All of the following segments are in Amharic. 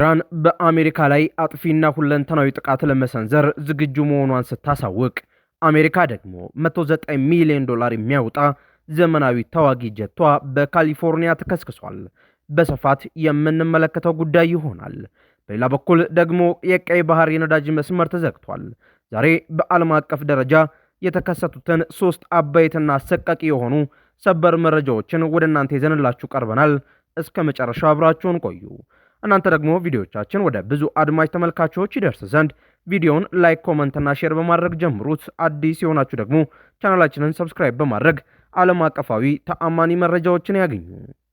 ኢራን በአሜሪካ ላይ አጥፊና ሁለንተናዊ ጥቃት ለመሰንዘር ዝግጁ መሆኗን ስታሳውቅ፣ አሜሪካ ደግሞ $109 ሚሊዮን የሚያወጣ ዘመናዊ ተዋጊ ጀቷ በካሊፎርኒያ ተከስክሷል። በስፋት የምንመለከተው ጉዳይ ይሆናል። በሌላ በኩል ደግሞ የቀይ ባህር የነዳጅ መስመር ተዘግቷል። ዛሬ በዓለም አቀፍ ደረጃ የተከሰቱትን 3 አበይትና አሰቃቂ የሆኑ ሰበር መረጃዎችን ወደ እናንተ ይዘንላችሁ ቀርበናል። እስከ መጨረሻው አብራችሁን ቆዩ። እናንተ ደግሞ ቪዲዮዎቻችን ወደ ብዙ አድማጭ ተመልካቾች ይደርስ ዘንድ ቪዲዮውን ላይክ፣ ኮመንት እና ሼር በማድረግ ጀምሩት። አዲስ የሆናችሁ ደግሞ ቻናላችንን ሰብስክራይብ በማድረግ ዓለም አቀፋዊ ተአማኒ መረጃዎችን ያገኙ።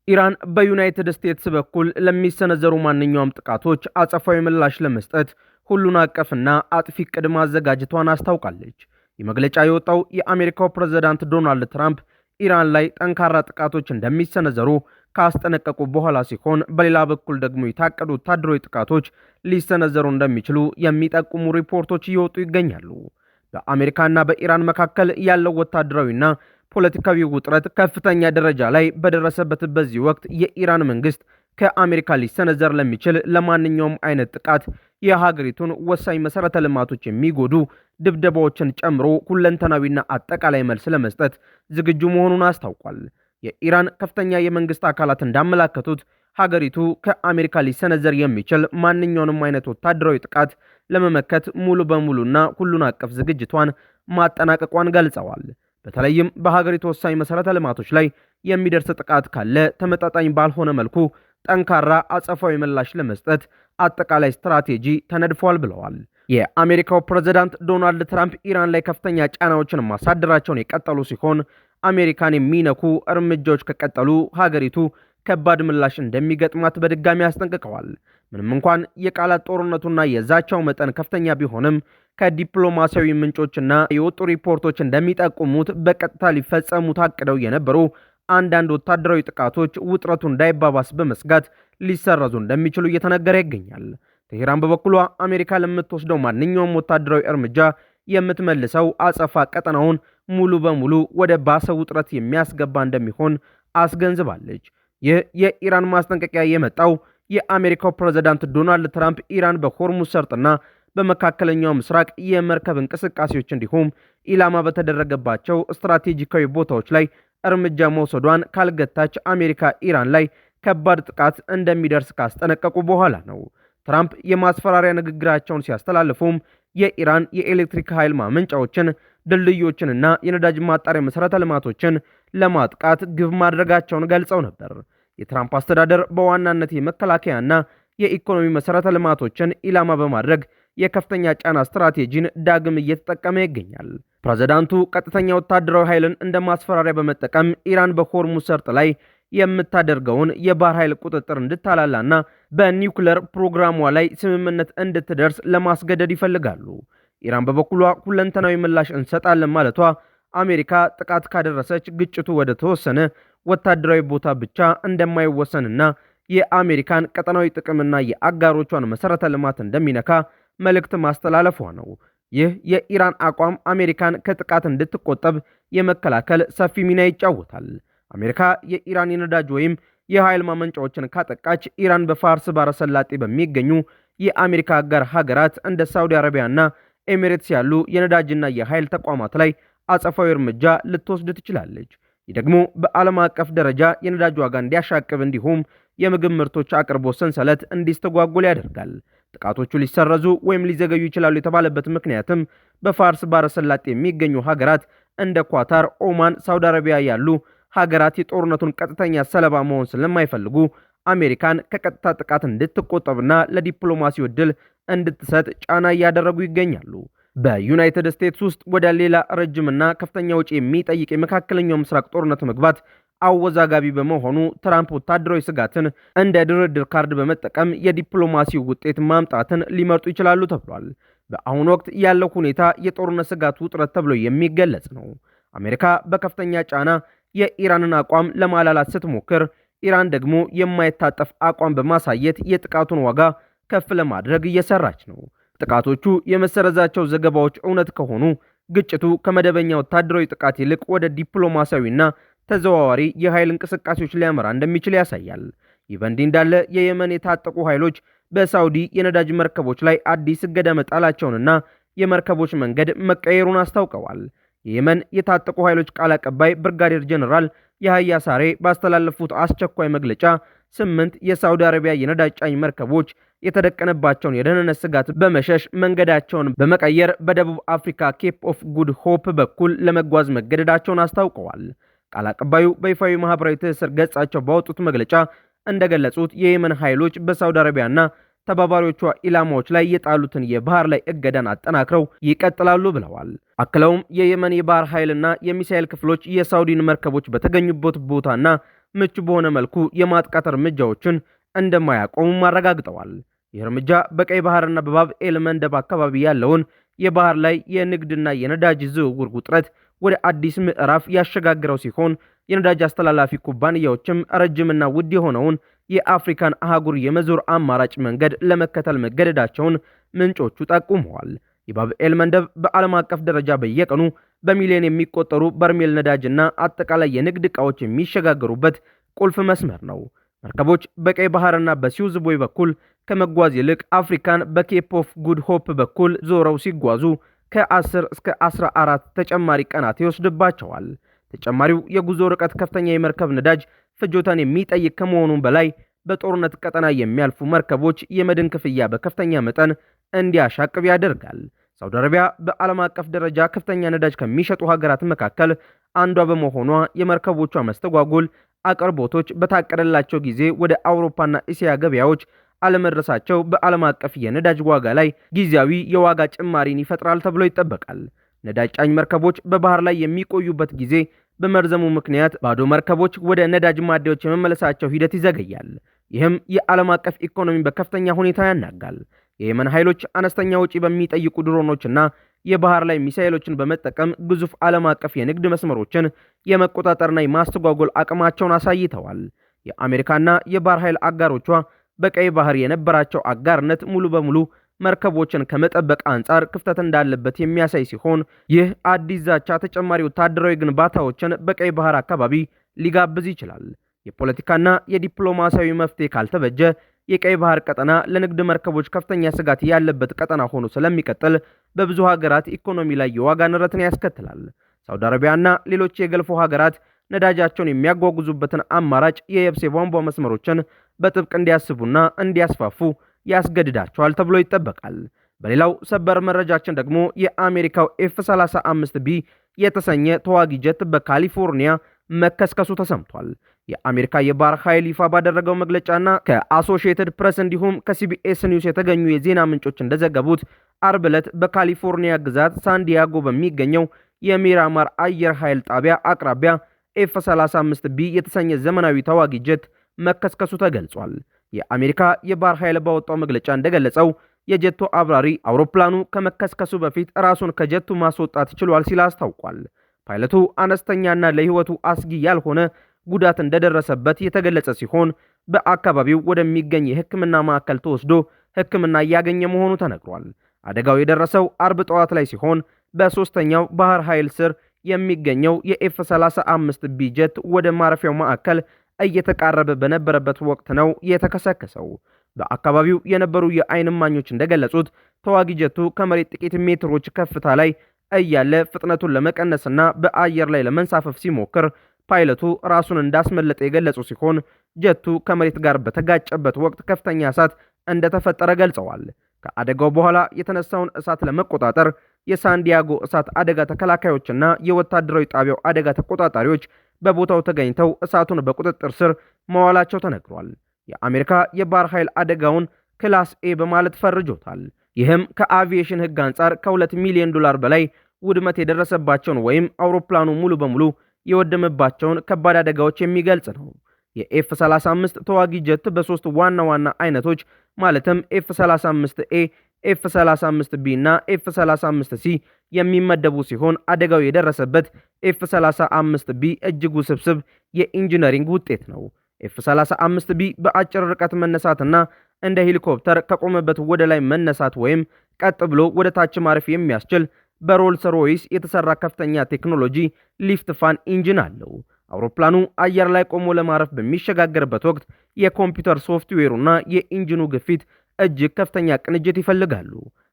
ኢራን በዩናይትድ ስቴትስ በኩል ለሚሰነዘሩ ማንኛውም ጥቃቶች አጸፋዊ ምላሽ ለመስጠት ሁሉን አቀፍና አጥፊ ዕቅድ ማዘጋጀቷን አስታውቃለች። ይህ መግለጫ የወጣው የአሜሪካው ፕሬዝዳንት ዶናልድ ትራምፕ ኢራን ላይ ጠንካራ ጥቃቶች እንደሚሰነዘሩ ካስጠነቀቁ በኋላ ሲሆን፣ በሌላ በኩል ደግሞ የታቀዱ ወታደራዊ ጥቃቶች ሊሰነዘሩ እንደሚችሉ የሚጠቁሙ ሪፖርቶች እየወጡ ይገኛሉ። በአሜሪካና በኢራን መካከል ያለው ወታደራዊና ፖለቲካዊ ውጥረት ከፍተኛ ደረጃ ላይ በደረሰበት በዚህ ወቅት የኢራን መንግስት ከአሜሪካ ሊሰነዘር ለሚችል ለማንኛውም አይነት ጥቃት የሀገሪቱን ወሳኝ መሰረተ ልማቶች የሚጎዱ ድብደባዎችን ጨምሮ ሁለንተናዊና አጠቃላይ መልስ ለመስጠት ዝግጁ መሆኑን አስታውቋል። የኢራን ከፍተኛ የመንግስት አካላት እንዳመላከቱት ሀገሪቱ ከአሜሪካ ሊሰነዘር የሚችል ማንኛውንም አይነት ወታደራዊ ጥቃት ለመመከት ሙሉ በሙሉና ሁሉን አቀፍ ዝግጅቷን ማጠናቀቋን ገልጸዋል። በተለይም በሀገሪቱ ወሳኝ መሰረተ ልማቶች ላይ የሚደርስ ጥቃት ካለ ተመጣጣኝ ባልሆነ መልኩ ጠንካራ አጸፋዊ ምላሽ ለመስጠት አጠቃላይ ስትራቴጂ ተነድፏል ብለዋል። የአሜሪካው ፕሬዝዳንት ዶናልድ ትራምፕ ኢራን ላይ ከፍተኛ ጫናዎችን ማሳደራቸውን የቀጠሉ ሲሆን፣ አሜሪካን የሚነኩ እርምጃዎች ከቀጠሉ ሀገሪቱ ከባድ ምላሽ እንደሚገጥማት በድጋሚ አስጠንቅቀዋል። ምንም እንኳን የቃላት ጦርነቱና የዛቻው መጠን ከፍተኛ ቢሆንም ከዲፕሎማሲያዊ ምንጮችና የወጡ ሪፖርቶች እንደሚጠቁሙት በቀጥታ ሊፈጸሙ ታቅደው የነበሩ አንዳንድ ወታደራዊ ጥቃቶች ውጥረቱ እንዳይባባስ በመስጋት ሊሰረዙ እንደሚችሉ እየተነገረ ይገኛል። ቴሄራን በበኩሏ አሜሪካ ለምትወስደው ማንኛውም ወታደራዊ እርምጃ የምትመልሰው አጸፋ ቀጠናውን ሙሉ በሙሉ ወደ ባሰ ውጥረት የሚያስገባ እንደሚሆን አስገንዝባለች። ይህ የኢራን ማስጠንቀቂያ የመጣው የአሜሪካው ፕሬዝዳንት ዶናልድ ትራምፕ ኢራን በሆርሙዝ ሰርጥና በመካከለኛው ምስራቅ የመርከብ እንቅስቃሴዎች እንዲሁም ኢላማ በተደረገባቸው ስትራቴጂካዊ ቦታዎች ላይ እርምጃ መውሰዷን ካልገታች አሜሪካ ኢራን ላይ ከባድ ጥቃት እንደሚደርስ ካስጠነቀቁ በኋላ ነው። ትራምፕ የማስፈራሪያ ንግግራቸውን ሲያስተላልፉም የኢራን የኤሌክትሪክ ኃይል ማመንጫዎችን፣ ድልድዮችንና የነዳጅ ማጣሪያ መሠረተ ልማቶችን ለማጥቃት ግብ ማድረጋቸውን ገልጸው ነበር። የትራምፕ አስተዳደር በዋናነት የመከላከያና የኢኮኖሚ መሠረተ ልማቶችን ኢላማ በማድረግ የከፍተኛ ጫና ስትራቴጂን ዳግም እየተጠቀመ ይገኛል። ፕሬዝዳንቱ ቀጥተኛ ወታደራዊ ኃይልን እንደ ማስፈራሪያ በመጠቀም ኢራን በሆርሙዝ ሰርጥ ላይ የምታደርገውን የባህር ኃይል ቁጥጥር እንድታላላና በኒውክሌር ፕሮግራሟ ላይ ስምምነት እንድትደርስ ለማስገደድ ይፈልጋሉ። ኢራን በበኩሏ ሁለንተናዊ ምላሽ እንሰጣለን ማለቷ አሜሪካ ጥቃት ካደረሰች ግጭቱ ወደ ተወሰነ ወታደራዊ ቦታ ብቻ እንደማይወሰንና የአሜሪካን ቀጠናዊ ጥቅምና የአጋሮቿን መሠረተ ልማት እንደሚነካ መልእክት ማስተላለፏ ነው። ይህ የኢራን አቋም አሜሪካን ከጥቃት እንድትቆጠብ የመከላከል ሰፊ ሚና ይጫወታል። አሜሪካ የኢራን የነዳጅ ወይም የኃይል ማመንጫዎችን ካጠቃች ኢራን በፋርስ ባሕረ ሰላጤ በሚገኙ የአሜሪካ አጋር ሀገራት እንደ ሳውዲ አረቢያና ኤሚሬትስ ያሉ የነዳጅና የኃይል ተቋማት ላይ አጸፋዊ እርምጃ ልትወስድ ትችላለች። ይህ ደግሞ በዓለም አቀፍ ደረጃ የነዳጅ ዋጋ እንዲያሻቅብ እንዲሁም የምግብ ምርቶች አቅርቦት ሰንሰለት እንዲስተጓጎል ያደርጋል። ጥቃቶቹ ሊሰረዙ ወይም ሊዘገዩ ይችላሉ የተባለበት ምክንያትም በፋርስ ባሕረ ሰላጤ የሚገኙ ሀገራት እንደ ኳታር፣ ኦማን፣ ሳውዲ አረቢያ ያሉ ሀገራት የጦርነቱን ቀጥተኛ ሰለባ መሆን ስለማይፈልጉ አሜሪካን ከቀጥታ ጥቃት እንድትቆጠብና ለዲፕሎማሲው ዕድል እንድትሰጥ ጫና እያደረጉ ይገኛሉ። በዩናይትድ ስቴትስ ውስጥ ወደ ሌላ ረጅምና ከፍተኛ ወጪ የሚጠይቅ የመካከለኛው ምስራቅ ጦርነት መግባት አወዛጋቢ በመሆኑ ትራምፕ ወታደራዊ ስጋትን እንደ ድርድር ካርድ በመጠቀም የዲፕሎማሲው ውጤት ማምጣትን ሊመርጡ ይችላሉ ተብሏል። በአሁኑ ወቅት ያለው ሁኔታ የጦርነት ስጋት ውጥረት ተብሎ የሚገለጽ ነው። አሜሪካ በከፍተኛ ጫና የኢራንን አቋም ለማላላት ስትሞክር፣ ኢራን ደግሞ የማይታጠፍ አቋም በማሳየት የጥቃቱን ዋጋ ከፍ ለማድረግ እየሰራች ነው። ጥቃቶቹ የመሰረዛቸው ዘገባዎች እውነት ከሆኑ ግጭቱ ከመደበኛ ወታደራዊ ጥቃት ይልቅ ወደ ዲፕሎማሲያዊና ተዘዋዋሪ የኃይል እንቅስቃሴዎች ሊያመራ እንደሚችል ያሳያል። ይህ በእንዲህ እንዳለ የየመን የታጠቁ ኃይሎች በሳውዲ የነዳጅ መርከቦች ላይ አዲስ እገዳ መጣላቸውንና የመርከቦች መንገድ መቀየሩን አስታውቀዋል። የየመን የታጠቁ ኃይሎች ቃል አቀባይ ብርጋዴር ጀነራል ያህያ ሳሬ ባስተላለፉት አስቸኳይ መግለጫ 8 የሳውዲ አረቢያ የነዳጅ ጫኝ መርከቦች የተደቀነባቸውን የደህንነት ስጋት በመሸሽ መንገዳቸውን በመቀየር በደቡብ አፍሪካ ኬፕ ኦፍ ጉድ ሆፕ በኩል ለመጓዝ መገደዳቸውን አስታውቀዋል። ቃል አቀባዩ በይፋዊ ማህበራዊ ትስስር ገጻቸው ባወጡት መግለጫ እንደገለጹት የየመን ኃይሎች በሳውዲ አረቢያና ተባባሪዎቿ ኢላማዎች ላይ የጣሉትን የባህር ላይ እገዳን አጠናክረው ይቀጥላሉ ብለዋል። አክለውም የየመን የባህር ኃይልና የሚሳኤል ክፍሎች የሳውዲን መርከቦች በተገኙበት ቦታና ምቹ በሆነ መልኩ የማጥቃት እርምጃዎችን እንደማያቆሙም አረጋግጠዋል። ይህ እርምጃ በቀይ ባህርና በባብ ኤል መንደብ አካባቢ ያለውን የባህር ላይ የንግድና የነዳጅ ዝውውር ውጥረት ወደ አዲስ ምዕራፍ ያሸጋግረው ሲሆን የነዳጅ አስተላላፊ ኩባንያዎችም ረጅምና ውድ የሆነውን የአፍሪካን አህጉር የመዞር አማራጭ መንገድ ለመከተል መገደዳቸውን ምንጮቹ ጠቁመዋል። የባብ ኤል መንደብ በዓለም አቀፍ ደረጃ በየቀኑ በሚሊዮን የሚቆጠሩ በርሜል ነዳጅና አጠቃላይ የንግድ ዕቃዎች የሚሸጋገሩበት ቁልፍ መስመር ነው። መርከቦች በቀይ ባህርና በሲውዝ ቦይ በኩል ከመጓዝ ይልቅ አፍሪካን በኬፕ ኦፍ ጉድ ሆፕ በኩል ዞረው ሲጓዙ ከ10 እስከ 14 ተጨማሪ ቀናት ይወስድባቸዋል። ተጨማሪው የጉዞ ርቀት ከፍተኛ የመርከብ ነዳጅ ፍጆታን የሚጠይቅ ከመሆኑም በላይ በጦርነት ቀጠና የሚያልፉ መርከቦች የመድን ክፍያ በከፍተኛ መጠን እንዲያሻቅብ ያደርጋል። ሳውዲ አረቢያ በዓለም አቀፍ ደረጃ ከፍተኛ ነዳጅ ከሚሸጡ ሀገራት መካከል አንዷ በመሆኗ የመርከቦቿ መስተጓጎል አቅርቦቶች በታቀደላቸው ጊዜ ወደ አውሮፓና እስያ ገበያዎች አለመድረሳቸው በዓለም አቀፍ የነዳጅ ዋጋ ላይ ጊዜያዊ የዋጋ ጭማሪን ይፈጥራል ተብሎ ይጠበቃል። ነዳጅ ጫኝ መርከቦች በባህር ላይ የሚቆዩበት ጊዜ በመርዘሙ ምክንያት ባዶ መርከቦች ወደ ነዳጅ ማደያዎች የመመለሳቸው ሂደት ይዘገያል። ይህም የዓለም አቀፍ ኢኮኖሚ በከፍተኛ ሁኔታ ያናጋል። የየመን ኃይሎች አነስተኛ ወጪ በሚጠይቁ ድሮኖችና የባህር ላይ ሚሳኤሎችን በመጠቀም ግዙፍ ዓለም አቀፍ የንግድ መስመሮችን የመቆጣጠርና የማስተጓጎል አቅማቸውን አሳይተዋል። የአሜሪካና የባህር ኃይል አጋሮቿ በቀይ ባህር የነበራቸው አጋርነት ሙሉ በሙሉ መርከቦችን ከመጠበቅ አንጻር ክፍተት እንዳለበት የሚያሳይ ሲሆን ይህ አዲስ ዛቻ ተጨማሪ ወታደራዊ ግንባታዎችን በቀይ ባህር አካባቢ ሊጋብዝ ይችላል። የፖለቲካና የዲፕሎማሲያዊ መፍትሄ ካልተበጀ የቀይ ባህር ቀጠና ለንግድ መርከቦች ከፍተኛ ስጋት ያለበት ቀጠና ሆኖ ስለሚቀጥል በብዙ ሀገራት ኢኮኖሚ ላይ የዋጋ ንረትን ያስከትላል። ሳውዲ አረቢያና ሌሎች የገልፎ ሀገራት ነዳጃቸውን የሚያጓጉዙበትን አማራጭ የየብስ የቧንቧ መስመሮችን በጥብቅ እንዲያስቡና እንዲያስፋፉ ያስገድዳቸዋል ተብሎ ይጠበቃል። በሌላው ሰበር መረጃችን ደግሞ የአሜሪካው F-35B የተሰኘ ተዋጊ ጀት በካሊፎርኒያ መከስከሱ ተሰምቷል። የአሜሪካ የባህር ኃይል ይፋ ባደረገው መግለጫና ከአሶሺየትድ ፕሬስ እንዲሁም ከሲቢኤስ ኒውስ የተገኙ የዜና ምንጮች እንደዘገቡት አርብ ዕለት በካሊፎርኒያ ግዛት ሳንዲያጎ በሚገኘው የሚራማር አየር ኃይል ጣቢያ አቅራቢያ F-35B የተሰኘ ዘመናዊ ተዋጊ ጀት መከስከሱ ተገልጿል። የአሜሪካ የባህር ኃይል ባወጣው መግለጫ እንደገለጸው የጀቱ አብራሪ አውሮፕላኑ ከመከስከሱ በፊት ራሱን ከጀቱ ማስወጣት ችሏል ሲል አስታውቋል። ፓይለቱ አነስተኛና ለሕይወቱ አስጊ ያልሆነ ጉዳት እንደደረሰበት የተገለጸ ሲሆን በአካባቢው ወደሚገኝ የሕክምና ማዕከል ተወስዶ ሕክምና እያገኘ መሆኑ ተነግሯል። አደጋው የደረሰው አርብ ጠዋት ላይ ሲሆን በሶስተኛው ባህር ኃይል ስር የሚገኘው የኤፍ-35 ቢ ጀት ወደ ማረፊያው ማዕከል እየተቃረበ በነበረበት ወቅት ነው የተከሰከሰው። በአካባቢው የነበሩ የዓይን እማኞች እንደገለጹት ተዋጊ ጀቱ ከመሬት ጥቂት ሜትሮች ከፍታ ላይ እያለ ፍጥነቱን ለመቀነስና በአየር ላይ ለመንሳፈፍ ሲሞክር ፓይለቱ ራሱን እንዳስመለጠ የገለጹ ሲሆን ጀቱ ከመሬት ጋር በተጋጨበት ወቅት ከፍተኛ እሳት እንደተፈጠረ ገልጸዋል። ከአደጋው በኋላ የተነሳውን እሳት ለመቆጣጠር የሳንዲያጎ እሳት አደጋ ተከላካዮችና የወታደራዊ ጣቢያው አደጋ ተቆጣጣሪዎች በቦታው ተገኝተው እሳቱን በቁጥጥር ስር መዋላቸው ተነግሯል። የአሜሪካ የባህር ኃይል አደጋውን ክላስ ኤ በማለት ፈርጆታል። ይህም ከአቪዬሽን ሕግ አንጻር $2 ሚሊዮን በላይ ውድመት የደረሰባቸውን ወይም አውሮፕላኑ ሙሉ በሙሉ የወደመባቸውን ከባድ አደጋዎች የሚገልጽ ነው። የኤፍ-35 ተዋጊ ጀት በሶስት ዋና ዋና አይነቶች ማለትም ኤፍ-35ኤ፣ ኤፍ-35ቢ እና ኤፍ-35ሲ የሚመደቡ ሲሆን አደጋው የደረሰበት ኤፍ-35ቢ እጅግ ውስብስብ የኢንጂነሪንግ ውጤት ነው። ኤፍ-35ቢ በአጭር ርቀት መነሳትና እንደ ሄሊኮፕተር ከቆመበት ወደ ላይ መነሳት ወይም ቀጥ ብሎ ወደ ታች ማረፍ የሚያስችል በሮልስ ሮይስ የተሰራ ከፍተኛ ቴክኖሎጂ ሊፍት ፋን ኢንጂን አለው። አውሮፕላኑ አየር ላይ ቆሞ ለማረፍ በሚሸጋገርበት ወቅት የኮምፒውተር ሶፍትዌሩና የኢንጂኑ ግፊት እጅግ ከፍተኛ ቅንጅት ይፈልጋሉ።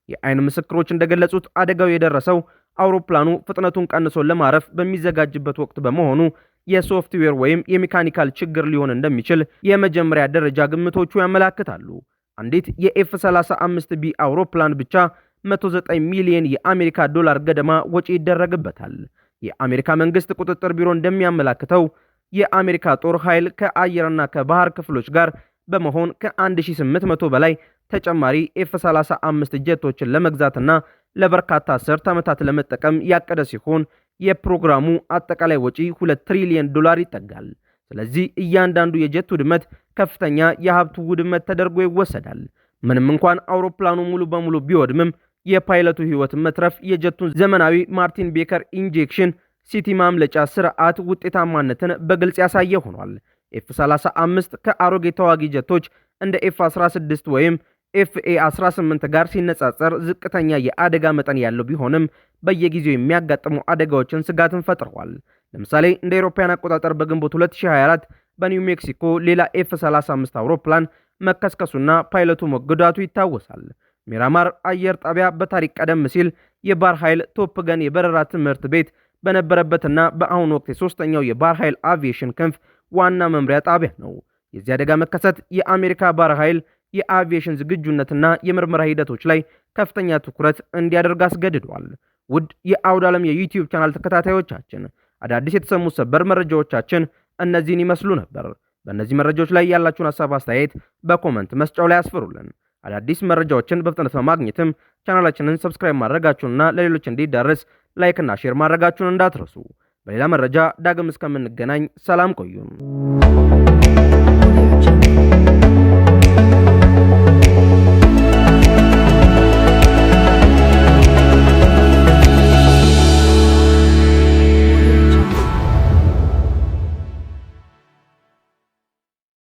የአይን ምስክሮች እንደገለጹት አደጋው የደረሰው አውሮፕላኑ ፍጥነቱን ቀንሶ ለማረፍ በሚዘጋጅበት ወቅት በመሆኑ የሶፍትዌር ወይም የሜካኒካል ችግር ሊሆን እንደሚችል የመጀመሪያ ደረጃ ግምቶቹ ያመላክታሉ። አንዲት የኤፍ-35ቢ አውሮፕላን ብቻ 109 ሚሊዮን የአሜሪካ ዶላር ገደማ ወጪ ይደረግበታል። የአሜሪካ መንግስት ቁጥጥር ቢሮ እንደሚያመላክተው የአሜሪካ ጦር ኃይል ከአየርና ከባህር ክፍሎች ጋር በመሆን ከ1800 በላይ ተጨማሪ ኤፍ-35 ጀቶችን ለመግዛትና ለበርካታ አስርት ዓመታት ለመጠቀም ያቀደ ሲሆን የፕሮግራሙ አጠቃላይ ወጪ 2 ትሪሊዮን ዶላር ይጠጋል። ስለዚህ እያንዳንዱ የጀት ውድመት ከፍተኛ የሀብቱ ውድመት ተደርጎ ይወሰዳል። ምንም እንኳን አውሮፕላኑ ሙሉ በሙሉ ቢወድምም የፓይለቱ ህይወት መትረፍ የጀቱን ዘመናዊ ማርቲን ቤከር ኢንጀክሽን ሲቲ ማምለጫ ስርዓት ውጤታማነትን በግልጽ ያሳየ ሆኗል። ኤፍ-35 ከአሮጌ ተዋጊ ጀቶች እንደ ኤፍ-16 ወይም ኤፍኤ-18 ጋር ሲነጻጸር ዝቅተኛ የአደጋ መጠን ያለው ቢሆንም በየጊዜው የሚያጋጥሙ አደጋዎችን ስጋትን ፈጥረዋል። ለምሳሌ እንደ አውሮፓውያን አቆጣጠር በግንቦት 2024 በኒው ሜክሲኮ ሌላ ኤፍ-35 አውሮፕላን መከስከሱና ፓይለቱ መጎዳቱ ይታወሳል። ሚራማር አየር ጣቢያ በታሪክ ቀደም ሲል የባህር ኃይል ቶፕ ገን የበረራ ትምህርት ቤት በነበረበትና በአሁኑ ወቅት የሶስተኛው የባህር ኃይል አቪዬሽን ክንፍ ዋና መምሪያ ጣቢያ ነው። የዚህ አደጋ መከሰት የአሜሪካ ባህር ኃይል የአቪዬሽን ዝግጁነትና የምርመራ ሂደቶች ላይ ከፍተኛ ትኩረት እንዲያደርግ አስገድዷል። ውድ የአውድ ዓለም የዩቲዩብ ቻናል ተከታታዮቻችን አዳዲስ የተሰሙ ሰበር መረጃዎቻችን እነዚህን ይመስሉ ነበር። በእነዚህ መረጃዎች ላይ ያላችሁን ሀሳብ አስተያየት በኮመንት መስጫው ላይ አስፍሩልን። አዳዲስ መረጃዎችን በፍጥነት ለማግኘትም ቻናላችንን ሰብስክራይብ ማድረጋችሁንና ለሌሎች እንዲዳረስ ላይክና ሼር ማድረጋችሁን እንዳትረሱ። በሌላ መረጃ ዳግም እስከምንገናኝ ሰላም ቆዩን።